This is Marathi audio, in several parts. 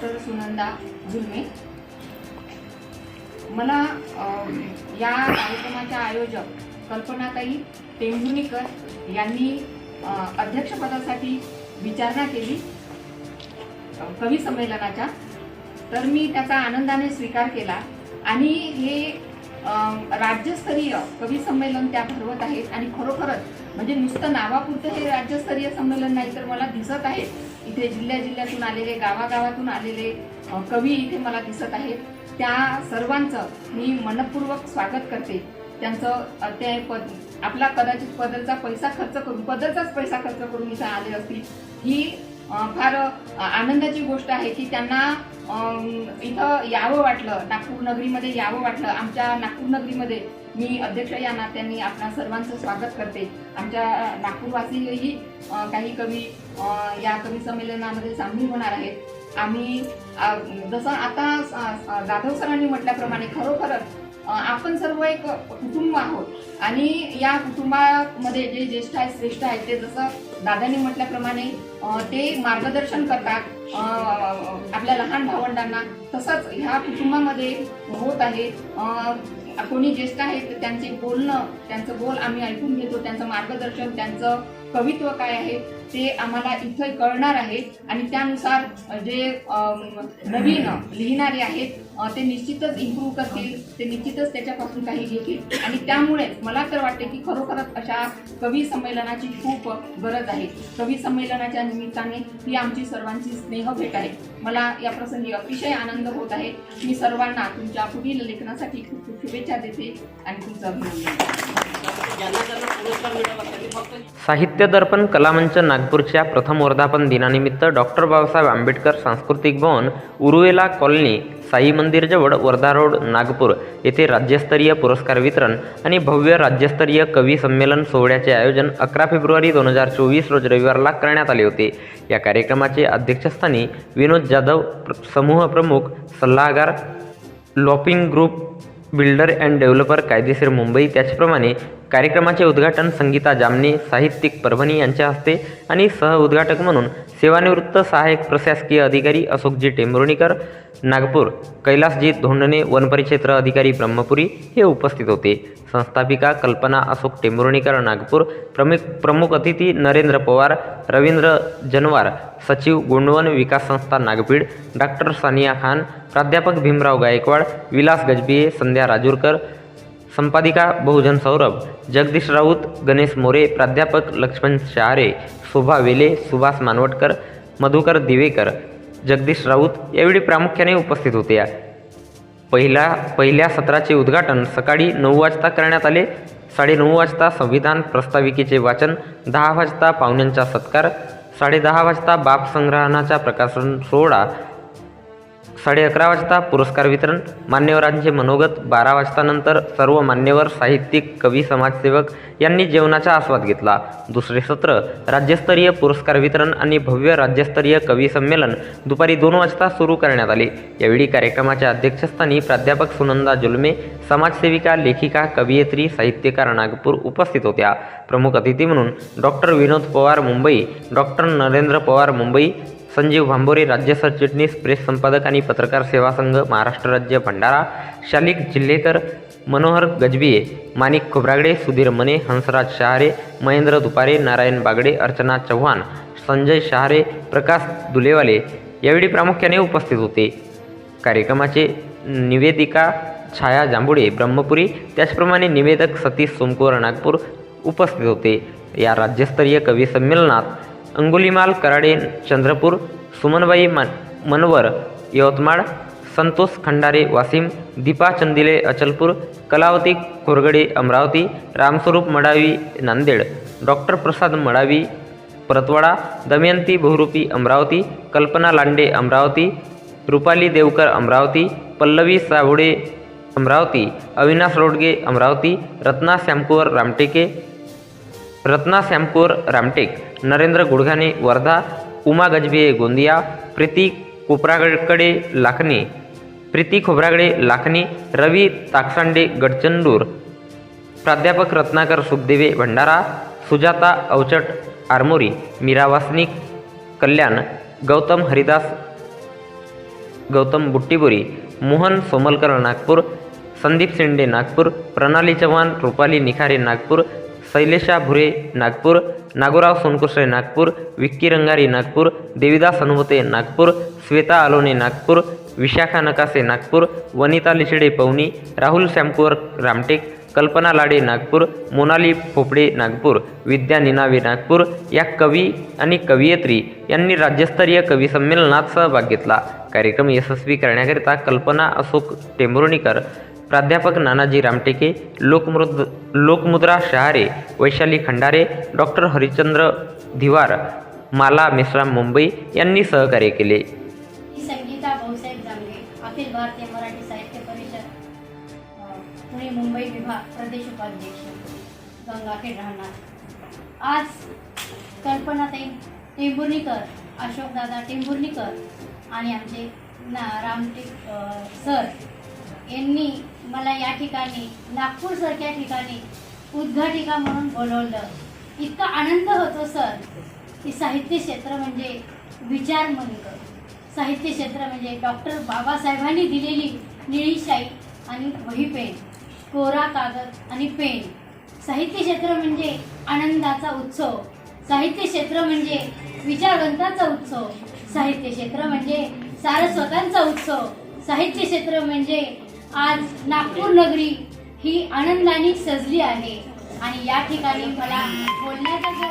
डॉक्टर सुनंदा जुलमे। मला या कार्यक्रमाच्या आयोजक कल्पनाताई टेंभुर्णीकर यांनी अध्यक्षपदासाठी विचारणा केली कवी संमेलनाच्या, तर मी त्याचा आनंदाने स्वीकार केला आणि हे राज्यस्तरीय कवी संमेलन त्या भरवत आहेत आणि खरोखरच म्हणजे नुसतं नावापुरतं हे राज्यस्तरीय संमेलन नाही, तर मला दिसत आहे इथे जिल्ह्यातून आलेले, गावागावातून आलेले कवी इथे मला दिसत आहेत। त्या सर्वांचं मी मनपूर्वक स्वागत करते। त्यांचं ते आपला कदाचित पदरचाच पैसा खर्च करून इथं आले असतील। ही फार आनंदाची गोष्ट आहे की त्यांना इथं यावं वाटलं, नागपूर नगरीमध्ये यावं वाटलं। आमच्या नागपूर नगरीमध्ये मी अध्यक्ष या नात्याने आपणा सर्वांचं स्वागत करते। आमच्या नागपूरवासीही काही कवी या कवी संमेलनामध्ये सामील होणार आहेत। आम्ही जसं आता जाधव सरांनी म्हटल्याप्रमाणे खरोखरच आपण सर्व एक कुटुंब आहोत आणि या कुटुंबामध्ये जे ज्येष्ठ आहेत, श्रेष्ठ आहेत, ते जसं दादांनी म्हटल्याप्रमाणे ते मार्गदर्शन करतात आपल्या लहान भावंडांना, तसंच ह्या कुटुंबामध्ये होत आहे। कोणी ज्येष्ठ आहेत त्यांचे बोलणं, त्यांचं बोल आम्ही ऐकून घेतो, त्यांचं मार्गदर्शन, त्यांचं कवित्व काय आहे ते आम्हाला इथं कळणार आहे आणि त्यानुसार जे नवीन लिहिणारे आहेत ते निश्चितच इम्प्रूव्ह करतील, ते निश्चितच त्याच्यापासून काही घेतील आणि त्यामुळे मला तर वाटते की खरोखरच अशा कवी संमेलनाची खूप गरज आहे। कवी संमेलनाच्या निमित्ताने ही आमची सर्वांची स्नेह भेट आहे। मला या प्रसंगी अतिशय आनंद होत आहे। मी सर्वांना तुमच्या पुढील लेखनासाठी खूप खूप शुभेच्छा देते आणि तुमचं अभिनंदन। साहित्य दर्पण कलामंच नागपूरच्या प्रथम वर्धापन दिनानिमित्त डॉक्टर बाबासाहेब आंबेडकर सांस्कृतिक भवन, उरुवेला कॉलनी, साई मंदिरजवळ, वर्धा रोड, नागपूर येथे राज्यस्तरीय पुरस्कार वितरण आणि भव्य राज्यस्तरीय कवी संमेलन सोहळ्याचे आयोजन 11 फेब्रुवारी 2024 रोज रविवारला करण्यात आले होते। या कार्यक्रमाचे अध्यक्षस्थानी विनोद जाधव, समूह प्रमुख, सल्लागार, लॉपिंग ग्रुप, बिल्डर अँड डेव्हलपर, कायदेशीर मुंबई। त्याचप्रमाणे कार्यक्रमाचे उद्घाटन संगीता जामने, साहित्यिक परभणी यांच्या हस्ते आणि सह उद्घाटक म्हणून सेवानिवृत्त सहाय्यक प्रशासकीय अधिकारी अशोकजी टेंभुर्णीकर, नागपूर, कैलासजी धोंडणे, वनपरिक्षेत्र अधिकारी ब्रह्मपुरी हे उपस्थित होते। संस्थापिका कल्पना अशोक टेंभुर्णीकर, नागपूर, प्रमुख अतिथी नरेंद्र पवार, रवींद्र जनवार, सचिव गोंडवन विकास संस्था नागभीड, डॉक्टर सानिया खान, प्राध्यापक भीमराव गायकवाड, विलास गजबिये, संध्या राजूरकर, संपादिका बहुजन सौरभ, जगदीश राऊत, गणेश मोरे, प्राध्यापक लक्ष्मण शहारे, शोभा वेले, सुभाष मानवटकर, मधुकर दिवेकर, जगदीश राऊत यावेळी प्रामुख्याने उपस्थित होते। पहिल्या सत्राचे उद्घाटन सकाळी 9 वाजता करण्यात आले। 9:30 वाजता संविधान प्रस्ताविकेचे वाचन, 10 वाजता पाहुण्यांचा सत्कार, 10:30 वाजता बाप संग्रहणाचा प्रकाशन सोहळा, 11:30 वाजता पुरस्कार वितरण, मान्यवरांचे मनोगत, 12 वाजता नंतर सर्व मान्यवर, साहित्यिक, कवी, समाजसेवक यांनी जेवणाचा आस्वाद घेतला। दुसरे सत्र राज्यस्तरीय पुरस्कार वितरण आणि भव्य राज्यस्तरीय कवी संमेलन दुपारी 2 वाजता सुरू करण्यात आले। यावेळी कार्यक्रमाच्या अध्यक्षस्थानी प्राध्यापक सुनंदा जुलमे, समाजसेविका, लेखिका, कवयित्री, साहित्यकार नागपूर उपस्थित होत्या। प्रमुख अतिथी म्हणून डॉक्टर विनोद पवार मुंबई, डॉक्टर नरेंद्र पवार मुंबई, संजीव भांबोरे राज्य सरचिटणीस, प्रेस संपादक आणि पत्रकार सेवा संघ महाराष्ट्र राज्य भंडारा, शालिक जिल्हेकर, मनोहर गजबिये, माणिक खोब्रागडे, सुधीर मने, हंसराज शहारे, महेंद्र दुपारे, नारायण बागडे, अर्चना चव्हाण, संजय शहारे, प्रकाश दुलेवाले यावेळी प्रामुख्याने उपस्थित होते। कार्यक्रमाचे निवेदिका छाया जांभुडे ब्रह्मपुरी, त्याचप्रमाणे निवेदक सतीश सोमकुवर नागपूर उपस्थित होते। या राज्यस्तरीय कवी संमेलनात अंगुलीमाल कराडे चंद्रपूर, सुमनबाई मनवर यवतमाळ, संतोष खंडारे वाशिम, दीपा चंदिले अचलपूर, कलावती कोरगडे अमरावती, रामस्वरूप मडावी नांदेड, डॉक्टर प्रसाद मडावी परतवाडा, दमयंती बहुरूपी अमरावती, कल्पना लांडे अमरावती, रुपाली देवकर अमरावती, पल्लवी सावडे अमरावती, अविनाश रोडगे अमरावती, रत्ना श्यामकुवर रामटेक, नरेंद्र गुडघाणे वर्धा, उमा गजबिये गोंदिया, प्रीती खोब्रागडे लाखनी, रवी ताकसांडे गडचंडूर, प्राध्यापक रत्नाकर सुखदेवे भंडारा, सुजाता अवचट आरमोरी, मीरा वासनिक कल्याण, गौतम हरिदास गौतम बुट्टीबोरी, मोहन सोमलकर नागपूर, संदीप शेंडे नागपूर, प्रणाली चव्हाण, रुपाली निखारे नागपूर, शैलेशा भुरे नागपूर, नागोराव सोनकुसरे नागपूर, विक्की रंगारी नागपूर, देविदास हनुमते नागपूर, श्वेता आलोने नागपूर, विशाखा नकासे नागपूर, वनिता लिचडे पवनी, राहुल श्यामकुवर रामटेक, कल्पना लाडे नागपूर, मोनाली पोपडे नागपूर, विद्या निनावे नागपूर या कवी आणि कवयित्री यांनी राज्यस्तरीय कवी संमेलनात सहभाग घेतला. कार्यक्रम यशस्वी करण्याकरिता कल्पना अशोक टेंभुर्णीकर, प्राध्यापक नानाजी रामटेके, लोकमुद्रा शहारे, वैशाली खंडारे, डॉक्टर हरिश्चंद्र धिवार, माला मेश्राम मुंबई यांनी सहकार्य केले. संगीता भाऊसाहेब जांभे, अखिल भारतीय मराठी साहित्य परिषद पुणे मुंबई विभाग प्रदेश उपाध्यक्ष, गंगाखेड राहणार. आज कल्पनाताई टेंभुर्णीकर, अशोकदादा टेंभुर्णीकर आणि आमचे रामटेक सर यांनी मला या ठिकाणी नागपूरसारख्या ठिकाणी उद्घाटिका म्हणून बोलवलं. इतका आनंद होतो सर की साहित्य क्षेत्र म्हणजे विचारमंत, साहित्य क्षेत्र म्हणजे डॉक्टर बाबासाहेबांनी दिलेली निळी शाई आणि वही पेन, कोरा कागद आणि पेन. साहित्य क्षेत्र म्हणजे आनंदाचा उत्सव, साहित्य क्षेत्र म्हणजे विचारवंताचा उत्सव, साहित्य क्षेत्र म्हणजे सारस्वतांचा उत्सव, साहित्य क्षेत्र म्हणजे आज नागपूर नगरी ही आनंदाने सजली आहे. आणि या ठिकाणी मला बोलण्याचा जो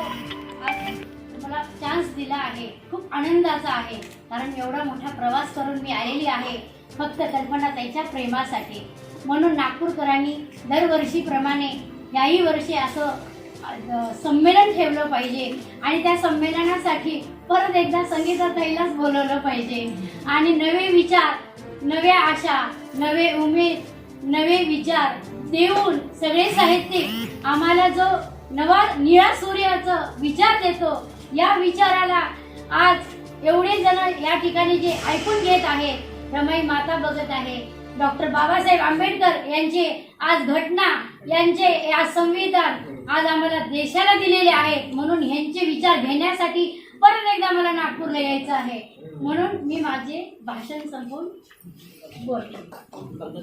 आज मला चान्स दिला आहे खूप आनंदाचा आहे. कारण एवढा मोठा प्रवास करून मी आलेली आहे फक्त कल्पनाताईच्या प्रेमासाठी. म्हणून नागपूरकरांनी दरवर्षीप्रमाणे याही वर्षी असं संमेलन ठेवलं पाहिजे आणि त्या संमेलनासाठी परत एकदा संगीताताईलाच बोलवलं पाहिजे. आणि नवे विचार, नव्या आशा, नवे उमेद, नवे विचार देऊन सगळे साहित्यिक आम्हाला जो नवा निळा सूर्याचा विचार देतो, या विचाराला आज एवढे जण या ठिकाणी जे ऐकून घेत आहेत, रमाई माता बघत आहे, डॉक्टर बाबासाहेब आंबेडकर यांचे आज घटना, यांचे आज संविधान आज आम्हाला देशाला दिलेले आहेत. म्हणून ह्यांचे विचार घेण्यासाठी परत एकदा मला नागपूरला यायचं आहे. म्हणून मी माझे भाषण संपवून बोलते.